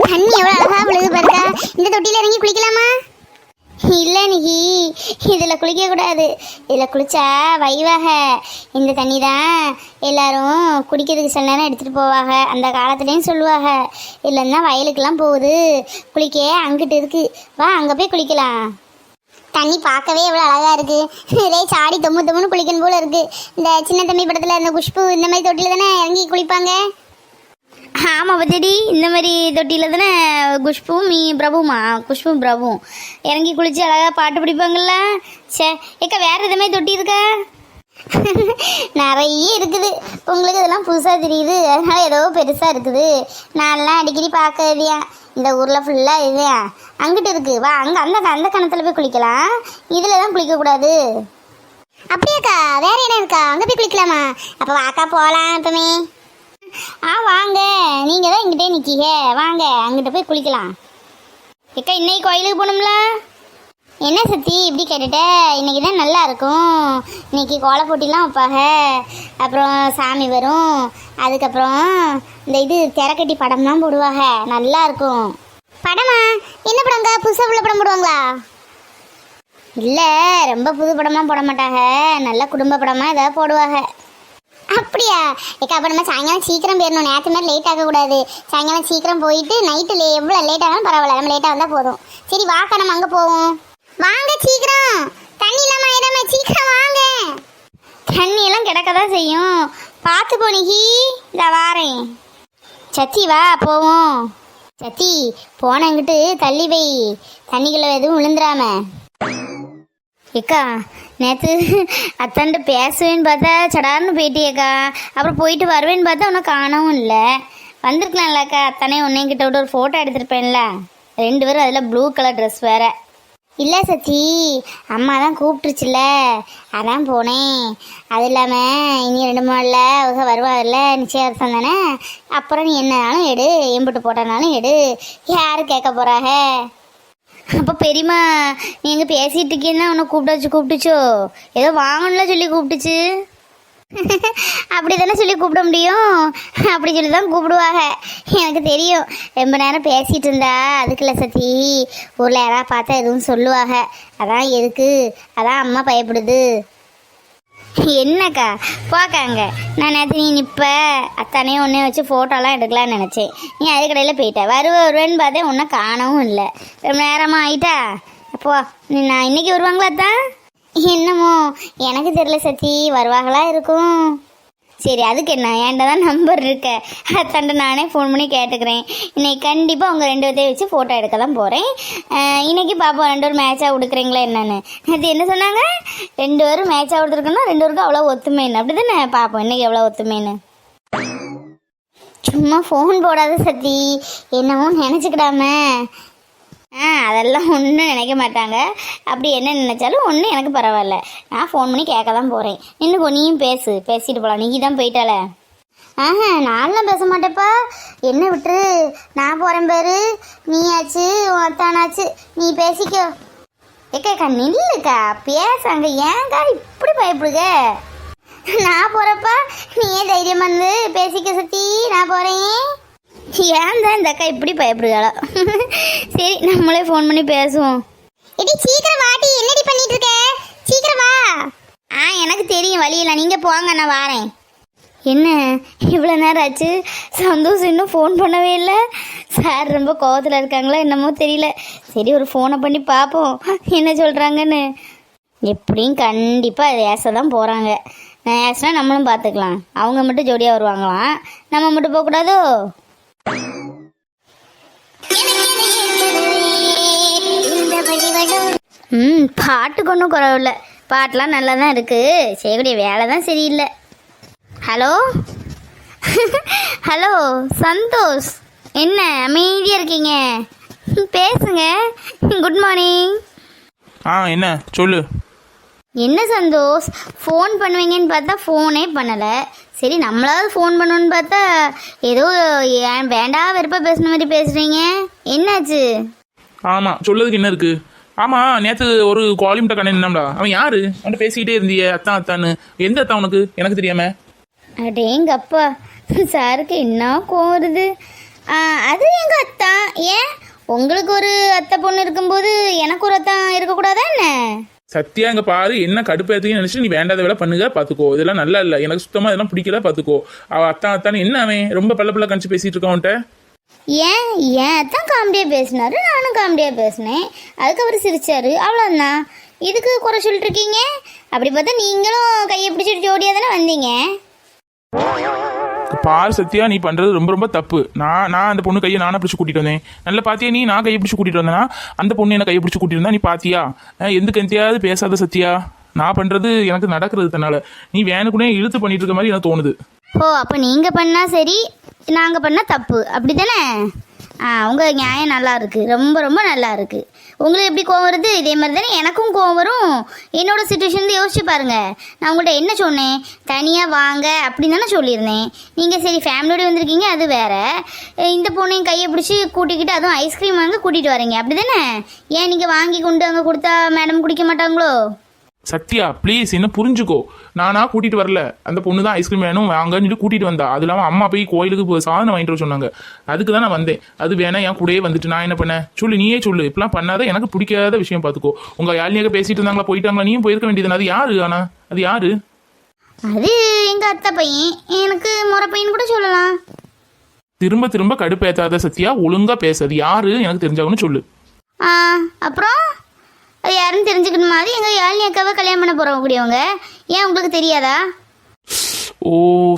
தண்ணி எவ்வளோ அழகா விழுது பாருக்கா. இந்த தொட்டியில் இறங்கி குளிக்கலாமா? இல்லை நிகி, இதில் குளிக்கக்கூடாது. இதில் குளிச்சா வைவாக. இந்த தண்ணி தான் எல்லாரும் குடிக்கிறதுக்கு சில நேரம் எடுத்துகிட்டு போவாங்க. அந்த காலத்துலேயும் சொல்லுவாங்க. இல்லைன்னா வயலுக்கெல்லாம் போகுது குளிக்க, அங்கிட்டு இருக்கு. வா அங்கே போய் குளிக்கலாம். தண்ணி பார்க்கவே எவ்வளோ அழகாக இருக்குது. இதே சாடி தொம்முன்னு குளிக்கணும் போல் இருக்குது. இந்த சின்ன தம்பி படத்தில் இந்த குஷ்பு இந்த மாதிரி தொட்டியில் தானே இறங்கி குளிப்பாங்க. ஆமாம் பச்சடி, இந்த மாதிரி தொட்டியில் தானே குஷ்பும் குஷ்பும் பிரபுவும் இறங்கி குளிச்சு அழகாக பாட்டு பிடிப்பாங்கல்ல. சே ஏக்கா, வேறு எது மாதிரி தொட்டி இருக்கா? நிறைய இருக்குது. உங்களுக்கு இதெல்லாம் புதுசாக தெரியுது, அதனால ஏதோ பெருசாக இருக்குது. நான்லாம் அடிக்கடி பார்க்கறியா, இந்த ஊரில் ஃபுல்லாக இதுயா. அங்கிட்டு இருக்கு, வா அங்கே அந்த கணத்தில் போய் குளிக்கலாம். இதில் தான் குளிக்கக்கூடாது. அப்படியாக்கா? வேற இடம் இருக்கா? அங்கே போய் குளிக்கலாமா? அப்போ வாக்கா போகலாம். எப்பவுமே வாங்க, நீங்கள் தான் இங்கிட்டே நிற்கீங்க, வாங்க அங்கிட்ட போய் குளிக்கலாம். ஏக்கா, இன்னைக்கு கோயிலுக்கு போகணும்ல? என்ன சத்தி இப்படி கேட்டுட்ட? இன்னைக்கு தான் நல்லா இருக்கும். இன்னைக்கு கோல போட்டிலாம் வைப்பாங்க. அப்புறம் சாமி வரும். அதுக்கப்புறம் இந்த இது திரைக்கட்டி படம்லாம் போடுவாங்க, நல்லா இருக்கும். படமா? என்ன படங்க? புதுசாக உள்ள படம் போடுவாங்களா? இல்லை, ரொம்ப புது படமாக போட மாட்டாங்க, நல்ல குடும்ப படமாக ஏதாவது போடுவாங்க. அப்படியா? ஏக்கா, அப்போ நம்ம சாயங்காலம் சீக்கிரம் போயிடணும். நேற்று மாதிரி லேட் ஆகக்கூடாது. சாயங்காலம் சீக்கிரம் போயிட்டு நைட்டு எவ்வளோ லேட் ஆனாலும் பரவாயில்ல, நம்ம லேட்டாக வந்தால் போதும். சரி வாக்கா, நம்ம அங்கே போவோம். வாங்க சீக்கிரம், தண்ணி இல்லாமல் ஆயிடாம சீக்கிரம் வாங்க. தண்ணியெல்லாம் கிடக்க தான் செய்யும், பார்த்து போனிக்கி. இந்த வாரேன். சத்தி வா போவோம். சத்தி போனங்கிட்டு தள்ளி வை, தண்ணிக்குள்ள எதுவும் விழுந்துடாம. ஏக்கா, நேற்று அத்தான்ட்டு பேசுவேன்னு பார்த்தா சடார்னு போயிட்டியேக்கா. அப்புறம் போயிட்டு வருவேன்னு பார்த்தா உன்னை காணவும் இல்லை. வந்திருக்கலாம்லக்கா, அத்தானே உன்னைங்கிட்ட விட்டு ஒரு ஃபோட்டோ எடுத்துருப்பேன்ல. 2 பேரும் அதில் ப்ளூ கலர் ட்ரெஸ் வேறு. இல்லை சத்தி, அம்மா தான் கூப்பிட்டுருச்சுல, அதான் போனேன். அது இல்லாமல் இனி 2 நாளில் அவங்க வருவாங்கல்ல, நிச்சயார்த்தம் தானே. அப்புறம் நீ என்னனாலும் எடு, எம்பிட்டு போட்டனாலும் எடு, யாரு கேட்க போகிறாங்க? அப்போ பெரியம்மா நீ எங்கே பேசிகிட்டு இருக்கேன்னா உன்னை கூப்பிட்டுச்சோ? ஏதோ வாங்கணும்ல சொல்லி கூப்பிட்டுச்சு. அப்படி தானே சொல்லி கூப்பிட முடியும்? அப்படி சொல்லி தான் கூப்பிடுவாங்க, எனக்கு தெரியும். ரொம்ப நேரம் பேசிகிட்டு இருந்தா அதுக்குள்ள சத்தி ஊரில் யாராவது பார்த்தா எதுவும் சொல்லுவாங்க. அதான் எதுக்கு, அதான் அம்மா பயப்படுது. என்னக்கா போக்காங்க, நான் நேற்று நீ நிற்ப அத்தானே ஒன்றே வச்சு ஃபோட்டோலாம் எடுக்கலான்னு நினச்சேன். நீ அது கடையில் போயிட்ட. வருவேன்னு பார்த்தேன், ஒன்றும் காணவும் இல்லை. ரொம்ப நேரமாக ஆயிட்டா. அப்போ நான் இன்னைக்கு வருவாங்களா தான்? என்னமோ எனக்கு தெரியல சத்தி, வருவாங்களா இருக்கும். சரி, அதுக்கு என்ன, என்கிட்ட தான் நம்பர் இருக்க. அத்தாண்ட நானே ஃபோன் பண்ணி கேட்டுக்கிறேன். இன்னைக்கு கண்டிப்பாக உங்கள் 2 பேர்த்தையும் வச்சு ஃபோட்டோ எடுக்க தான் போகிறேன். இன்றைக்கி பார்ப்போம் 2 பேரும் மேட்சாக கொடுக்குறீங்களா என்னன்னு. அது என்ன சொன்னாங்க, 2 பேரும் மேட்சாக கொடுத்துருக்கோன்னா 2 பேருக்கும் அவ்வளோ ஒத்துமைன்னு. அப்படி தானே? பார்ப்போம் இன்றைக்கி எவ்வளோ ஒத்துமைன்னு. சும்மா ஃபோன் போடாத சத்தி, என்னமோ நினச்சிக்கிடாம. அதெல்லாம் ஒன்றும் நினைக்க மாட்டாங்க. அப்படி என்ன நினச்சாலும் ஒன்றும் எனக்கு பரவாயில்ல. நான் ஃபோன் பண்ணி கேட்க தான் போகிறேன். இன்னும் நீயும் பேசிட்டு போகலாம். நீ தான் போயிட்டால. நான்லாம் பேச மாட்டேப்பா, என்ன விட்டுரு, நான் போகிறேன் பேரு. நீ ஆச்சு, உன் அத்தானாச்சு, நீ பேசிக்கோ. ஏக்கா நில்லுக்கா, பேசாங்க. ஏங்கா இப்படி பயப்படுங்க? நான் போகிறப்பா நீயே தைரியம் வந்து பேசிக்க சத்தி, நான் போகிறேன். ஏன் தான் இந்த அக்கா இப்படி பயப்படுகாளோ? சரி, நம்மளே ஃபோன் பண்ணி பேசுவோம். எடி சீக்கிரம் வாடி, என்னடி பண்ணிட்டு இருக்க? சீக்கிரம் வா. எனக்கு தெரியும் வழியில, நீங்கள் போங்க, நான் வாரேன். என்ன இவ்வளோ நேரம் ஆச்சு, சந்தோஷம் இன்னும் ஃபோன் பண்ணவே இல்லை. சார் ரொம்ப கோவத்தில் இருக்காங்களா என்னமோ தெரியல. சரி, ஒரு ஃபோனை பண்ணி பார்ப்போம் என்ன சொல்கிறாங்கன்னு. எப்படியும் கண்டிப்பாக ஏச தான் போகிறாங்க. நான் ஏசினா நம்மளும் பார்த்துக்கலாம். அவங்க மட்டும் ஜோடியாக வருவாங்களாம், நம்ம மட்டும் போகக்கூடாதோ? பாட்டுக்கு ஒன்றும் குறவில்லை, பாட்டெலாம் நல்லா தான் இருக்குது. செய்யக்கூடிய வேலை தான் சரியில்லை. ஹலோ ஹலோ சந்தோஷ், என்ன அமைதியாக இருக்கீங்க? பேசுங்க. Good morning. என்ன சொல்லு. என்ன சந்தோஷ், ஃபோன் பண்ணுவீங்கன்னு பார்த்தா ஃபோனே பண்ணலை. சரி, நம்மளாவது ஃபோன் பண்ணணுன்னு பார்த்தா ஏதோ ஏன் வேண்டாம் வெறுப்பாக பேசுன மாதிரி பேசுகிறீங்க, என்னாச்சு? ஆமாம், சொல்லதுக்கு என்ன இருக்குது. ஆமாம், நேற்று ஒரு குவாலிமிட்ட கண்ணா, அவன் யாரு? அவன்கிட்ட பேசிக்கிட்டே இருந்தியே அத்தான்னு. எந்த அத்தான் உனக்கு? எனக்கு தெரியாம. அடேங்கப்பா, சாருக்கு என்ன கோவம் வருது. அது எங்கள் அத்தான். ஏன் உங்களுக்கு ஒரு அத்தை பொண்ணு இருக்கும்போது எனக்கு ஒரு அத்தான் இருக்கக்கூடாதா என்ன? சத்தியா இங்க பாரு, என்ன கடுப்பேத்தையும் நினைச்சு நீ வேண்டாத வேலை பண்ணுங்க பாத்துக்கோ. இதெல்லாம் நல்லா இல்ல, எனக்கு சுத்தமா இதெல்லாம் பிடிக்கல பாத்துக்கோ. அவ அத்தான் என்ன அவன் ரொம்ப பல்ல கணிச்சு பேசிட்டு இருக்கான்ட்ட. ஏன் அத்தான் காமெடியாக பேசினாரு, நானும் காமெடியாக பேசினேன், அதுக்கு அவர் சிரிச்சாரு, அவ்வளோதான். இதுக்கு குறை சொல்லிட்டு இருக்கீங்க? அப்படி பார்த்தா நீங்களும் கையை பிடிச்சிட்டு ஜோடியாக தானே வந்தீங்க. பாரு சத்யா, நீ பண்றது ரொம்ப ரொம்ப தப்பு. நான் அந்த பொண்ணு கையை நானே பிடிச்சி கூட்டிட்டு வந்தேன். நல்லா பாத்தியா நீ? நான் கையை பிடிச்சி கூட்டிட்டு வந்தேன்னா அந்த பொண்ணு என்ன கையை பிடிச்சி கூட்டிட்டு வந்தா நீ பாத்தியா? எதுக்கு எந்தையாவது பேசாத சத்யா. நான் பண்றது எனக்கு நடக்கிறது தன்னால நீ வேணுக்குனே இழுத்து பண்ணிட்டு இருக்க மாதிரி எனக்கு தோணுது. ஓ, அப்போ நீங்கள் பண்ணால் சரி, நாங்கள் பண்ணால் தப்பு, அப்படி தானே? உங்கள் நியாயம் நல்லா இருக்கு, ரொம்ப ரொம்ப நல்லா இருக்கு. உங்களுக்கு எப்படி கோவம் வருது, இதே மாதிரி தானே எனக்கும் கோவம் வரும். என்னோட சுச்சுவேஷன் யோசிச்சு பாருங்க. நான் உங்கள்கிட்ட என்ன சொன்னேன்? தனியாக வாங்க அப்படின்னு தானே சொல்லியிருந்தேன். நீங்கள் சரி ஃபேமிலியோடு வந்திருக்கீங்க, அது வேற. இந்த பொண்ணையும் கையை பிடிச்சி கூட்டிக்கிட்டு அதுவும் ஐஸ்கிரீம் வாங்க கூட்டிகிட்டு வரீங்க, அப்படி தானே? ஏன் நீங்கள் வாங்கி கொண்டு அங்கே கொடுத்தா மேடம் குடிக்க மாட்டாங்களோ? சத்யா ப்ளீஸ் என்ன புரிஞ்சுக்கோ. நானா கூட்டிட்டு வரல, அந்த பொண்ணு தான் ஐஸ்கிரீம் வேணும் வாங்கன்னு கூட்டிட்டு வந்தா. அது இல்லாமல் அம்மா போய் கோயிலுக்கு சாதனை வாங்கிட்டு வர சொன்னாங்க, அதுக்கு தான் நான் வந்தேன். அது வேணா என் கூடயே வந்துட்டு நான் என்ன பண்ணேன் சொல்லு, நீயே சொல்லு. இப்பெல்லாம் பண்ணாத, எனக்கு பிடிக்காத விஷயம் பார்த்துக்கோ. உங்க யாழ்னியாக பேசிட்டு இருந்தாங்களா, போயிட்டாங்களா? நீயும் போயிருக்க வேண்டியது. அது யாரு? ஆனா அது யாரு? அது எங்கள் அத்தை பையன், எனக்கு முறை பையன் கூட சொல்லலாம். திரும்ப திரும்ப கடுப்பேத்தாத சத்யா, ஒழுங்கா பேசாது. யாரு எனக்கு தெரிஞ்சாங்கன்னு சொல்லு. அப்புறம் அது யாருன்னு தெரிஞ்சுக்கணும் மாதிரி எங்கள் யாழினி அக்காவை கல்யாணம் பண்ண போகிறவங்க. ஏன் உங்களுக்கு தெரியாதா? ஓ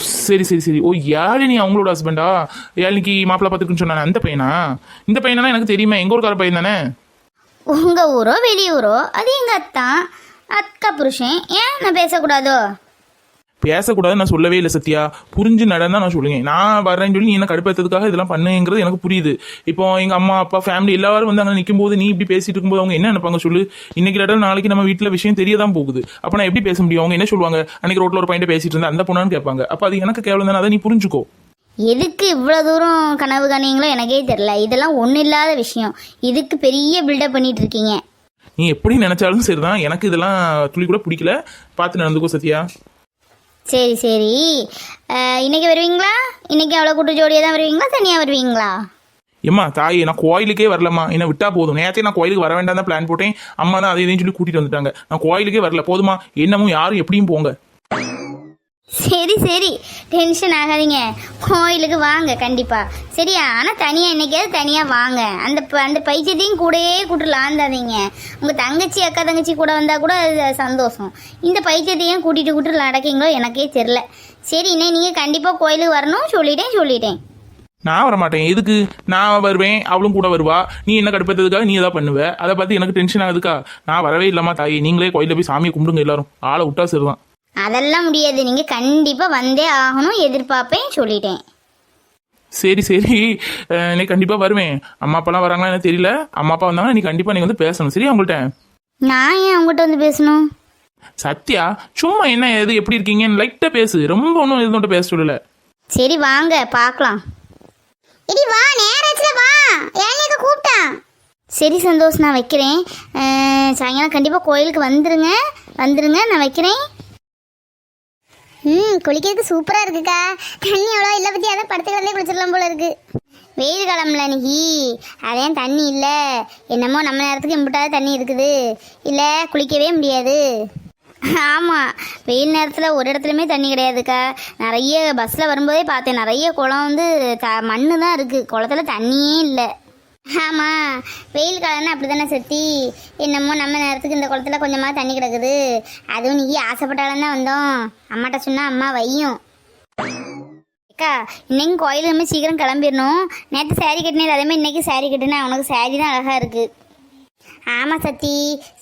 சரி சரி சரி. ஓ யாழினி அவங்களோட ஹஸ்பண்டா? யாழினிக்கு மாப்பிள்ளை பார்த்துருக்குன்னு சொன்னானே அந்த பையனா? இந்த பையனா எனக்கு தெரியுமா, எங்க ஊருக்கார பையன் தானே. உங்கள் ஊரோ வெளியூரோ அது எங்கள் அத்தான், அக்கா புருஷன். ஏன் நான் பேசக்கூடாதோ? பேசக்கூடாதுன்னு நான் சொல்லவே இல்லை சத்யா. புரிஞ்சு நடந்தா நான் சொல்லுங்க. நான் வரேன்னு சொல்லி நீ என்ன கடுப்பேற்றதுக்காக இதெல்லாம் பண்ணுங்கிறது எனக்கு புரியுது. இப்போ எங்க அம்மா அப்பா ஃபேமிலி எல்லாரும் வந்து அங்கே நிற்கும் போது நீ இப்படி பேசிட்டு இருக்கும்போது அவங்க என்ன நினைப்பாங்க சொல்லு? இன்னைக்கு இடம் நாளைக்கு நம்ம வீட்டில் விஷயம் தெரியதான் போகுது. அப்போ நான் எப்படி பேச முடியும்? அவங்க என்ன சொல்லுவாங்க? அன்னைக்கு ரோட்ல ஒரு பையன் பேசிட்டு இருந்தா அந்த பொண்ணான்னு கேட்பாங்க. அப்போ அது எனக்கு கேவலம் தானே, அதை நீ புரிஞ்சுக்கோ. எதுக்கு இவ்வளோ தூரம் கனவு காணீங்களோ எனக்கே தெரியல. இதெல்லாம் ஒன்றும் இல்லாத விஷயம், இதுக்கு பெரிய பில்டப் பண்ணிட்டு இருக்கீங்க. நீ எப்படி நினைச்சாலும் சரிதான், எனக்கு இதெல்லாம் துளி கூட பிடிக்கல. பார்த்து நடந்துக்கோ சத்யா. சரி சரி, இன்னைக்கு வருவீங்களா? இன்னைக்கு அவ்வளோ கூட்டு ஜோடியாக தான் வருவீங்களா, தனியாக வருவீங்களா? ஏம்மா தாய், நான் கோயிலுக்கே வரலம்மா, என்ன விட்டா போதும். நேரத்தையும் நான் கோயிலுக்கு வர வேண்டாம் தான் பிளான் போட்டேன். அம்மா தான் அதை இதையும் சொல்லி கூட்டிட்டு வந்துட்டாங்க. நான் கோயிலுக்கே வரல, போதுமா? என்னமும் யாரும் எப்படியும் போங்க. சரி சரி, டென்ஷன் ஆகாதீங்க, கோயிலுக்கு வாங்க கண்டிப்பாக. சரியா? ஆனால் தனியாக இன்னைக்காவது தனியாக வாங்க. அந்த பைத்தியத்தையும் கூடயே கூட்டுலாந்தாதீங்க. உங்கள் தங்கச்சி அக்கா தங்கச்சி கூட வந்தால் கூட அது சந்தோஷம். இந்த பைத்தியத்தையும் கூட்டிட்டு நடக்கீங்களோ எனக்கே தெரில. சரி, இன்னும் நீங்கள் கண்டிப்பாக கோயிலுக்கு வரணும் சொல்லிட்டேன். நான் வரமாட்டேன். எதுக்கு? நான் வருவேன், அவளும் கூட வருவா. நீ என்ன கடுப்பதுக்காக நீ எதாவது பண்ணுவ, அதை பார்த்து எனக்கு டென்ஷன் ஆகுதுக்கா. நான் வரவே இல்லாமா தாயி, நீங்களே கோயிலில் போய் சாமியை கும்பிடுங்க எல்லாரும். ஆளை விட்டா சரிதான். அதெல்லாம் முடியாது, நீங்கள் கண்டிப்பாக வந்தே ஆகணும், எதிர்பார்ப்பேன் சொல்லிட்டேன். சரி சரி, நீ கண்டிப்பாக வருவேன். அம்மா அப்பாலாம் வராங்களா எனக்கு தெரியல. அம்மா அப்பா வந்தாங்கன்னா நீ கண்டிப்பாக நீங்கள் வந்து பேசணும். சரியா? அவங்கள்ட்ட நான் ஏன் அவங்ககிட்ட வந்து பேசணும்? சத்யா சும்மா என்ன எது எப்படி இருக்கீங்கன்னு லைட்டாக பேசு, ரொம்ப ஒன்றும் எதுவும் பேச சொல்லல. சரி வாங்க பார்க்கலாம். இடி வா, நேரத்துல வா, ஏன் கூப்பிட்டா? சரி சந்தோஷ், நான் வைக்கிறேன். சாயங்காலம் கண்டிப்பாக கோயிலுக்கு வந்துருங்க, நான் வைக்கிறேன். குளிக்கிறதுக்கு சூப்பரா இருக்குக்கா. தண்ணி எவ்வளோ இல்லை பற்றி, அதான் படுத்துக்கிறதே குளிச்சிடலாம் போல இருக்கு. வெயில் காலம்ல இன்னைக்கு, அதே தண்ணி இல்லை. என்னமோ நம்ம நேரத்துக்கு இம்பிட்டாவது தண்ணி இருக்குது, இல்லை குளிக்கவே முடியாது. ஆமாம், வெயில் நேரத்தில் ஒரு இடத்துலையுமே தண்ணி கிடையாதுக்கா. நிறைய பஸ்ஸில் வரும்போதே பார்த்தேன், நிறைய குளம் வந்து மண்ணு தான் இருக்குது, குளத்துல தண்ணியே இல்லை. ஆமாம், வெயில் காலம்னா அப்படி தானே சத்தி. என்னமோ நம்ம நேரத்துக்கு இந்த குளத்துல கொஞ்சமாக தண்ணி கிடக்குது. அதுவும் நீ ஆசைப்பட்டாலும் தான் வந்தோம். அம்மாட்ட சொன்னால் அம்மா வையும். அக்கா இன்னைக்கு கோயிலுக்கு நம்ம சீக்கிரம் கிளம்பிடணும். நேற்று சாரி கட்டினது அதேமாதிரி இன்னைக்கு சாரி கட்டினா உனக்கு சாரி தான் அழகாக இருக்குது. ஆமாம் சத்தி,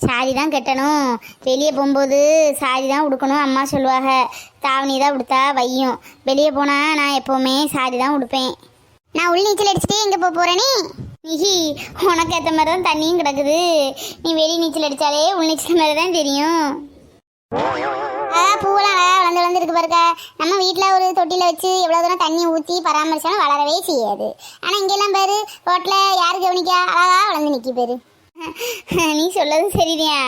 சாரி தான் கட்டணும். வெளியே போகும்போது சாரி தான் உடுக்கணும் அம்மா சொல்லுவாங்க. தாவணி தான் உடுத்தா வையும். வெளியே போனால் நான் எப்போவுமே சாரி தான் உடுப்பேன். நான் உள் நீச்சல் அடிச்சுட்டே எங்கே போகிறேனே? நிஹி, உனக்கு ஏற்ற மாதிரி தான் தண்ணியும் கிடக்குது. நீ வெளி நீச்சல் அடித்தாலே உள் நீச்சல் மாதிரி தான் தெரியும். பூவெல்லாம் வளர்ந்து வளர்ந்துருக்கு பாருக்கா. நம்ம வீட்டில் ஒரு தொட்டியில் வச்சு எவ்வளோ தூரம் தண்ணி ஊற்றி பராமரிச்சாலும் வளரவே செய்யாது. ஆனால் இங்கெல்லாம் பேர் ரோட்டில் யாரு கவனிக்கா, அழகா வளர்ந்து நிற்கி பேர். நீ சொல்லதும் சரிதியா.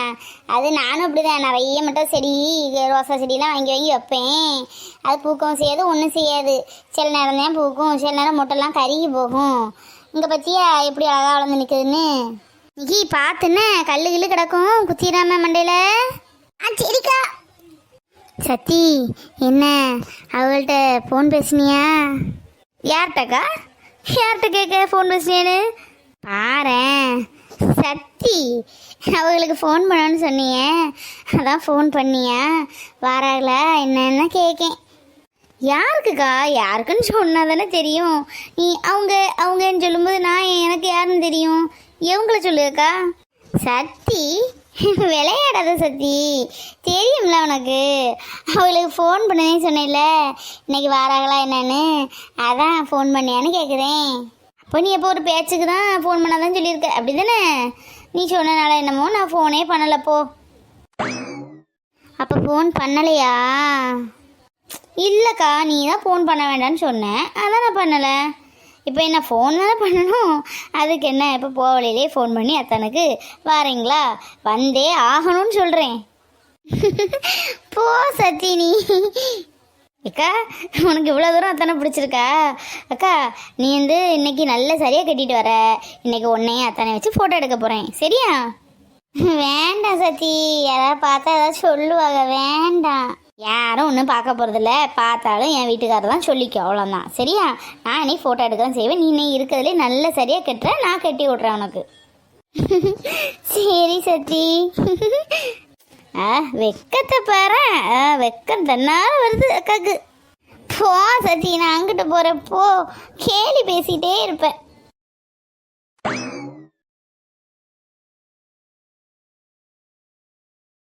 அது நானும் அப்படிதான் நிறைய மட்டும் செடி ரோசா செடியெல்லாம் வாங்கி வாங்கி வைப்பேன். அது பூக்கவும் செய்யாது ஒன்றும் செய்யாது. சில நேரம் தான் பூக்கும், சில நேரம் மொட்டெல்லாம் கருகி போகும். இங்கே பற்றியா எப்படி அழகாக வளர்ந்து நிற்குதுன்னு. நிக்கி பார்த்துன்னு கல்லு கில்லு கிடக்கும் குத்திராம மண்டையில். சரிக்கா. சத்தி என்ன அவள்கிட்ட ஃபோன் பேசுனியா? யார்கிட்டக்கா? யார்கிட்ட கேட்க ஃபோன் பேசுனேன்னு? பாரேன் சத்தி, அவங்களுக்கு ஃபோன் பண்ணணும்னு சொன்னியே, அதான் ஃபோன் பண்ணியா? வாராங்களா என்னன்னு கேட்கேன். யாருக்குக்கா? யாருக்குன்னு சொன்னா தானே தெரியும். நீ அவங்கன்னு சொல்லும்போது நான் எனக்கு யாருன்னு தெரியும். எவங்கள சொல்லுக்கா? சத்தி விளையாடாத சத்தி, தெரியும்ல உனக்கு. அவங்களுக்கு ஃபோன் பண்ணனே சொன்னேன்ல இன்னைக்கு வாராங்களா என்னன்னு, அதான் ஃபோன் பண்ணியான்னு கேட்குறேன். அப்போ நீ எப்போ ஒரு பேச்சுக்கு தான் ஃபோன் பண்ணாதான் சொல்லியிருக்க, அப்படி தானே? நீ சொன்னனால என்னமோ நான் ஃபோனே பண்ணலப்போ. அப்போ ஃபோன் பண்ணலையா? இல்லைக்கா, நீ தான் ஃபோன் பண்ண வேண்டாம்னு சொன்னேன், அதான் நான் பண்ணலை. இப்போ என்ன ஃபோன் தானே பண்ணணும், அதுக்கு என்ன இப்போ போவலையிலே ஃபோன் பண்ணி அத்தனுக்கு வாரீங்களா வந்தே ஆகணும்னு சொல்கிறேன். போ சத்தி நீ. அக்கா உனக்கு இவ்வளோ தூரம் அத்தனை பிடிச்சிருக்கா? அக்கா நீ இன்னைக்கு நல்ல சரியாக கட்டிட்டு வர. இன்னைக்கு உன்னையும் அத்தனை வச்சு ஃபோட்டோ எடுக்க போகிறேன், சரியா? வேண்டாம் சத்தி, யாராவது பார்த்தா ஏதாவது சொல்லுவாங்க, வேண்டாம். யாரும் ஒன்றும் பார்க்க போகிறதில்ல, பார்த்தாலும் என் வீட்டுக்காரர் தான் சொல்லிக்கோ, அவ்வளோதான், சரியா? நான் இன்னைக்கு ஃபோட்டோ எடுக்க தான் செய்வேன். நீ இன்னைக்கு இருக்கிறதுலே நல்ல சரியாக கட்டுற, நான் கட்டி விட்றேன் உனக்கு. சரி சத்தி. வெக்கத்தை பாரு, வெக்கம் தன்னால வருது அக்காக்கு. போ சத்தி, நான் அங்கிட்ட போகிறப்போ கேலி பேசிகிட்டே இருப்பேன்.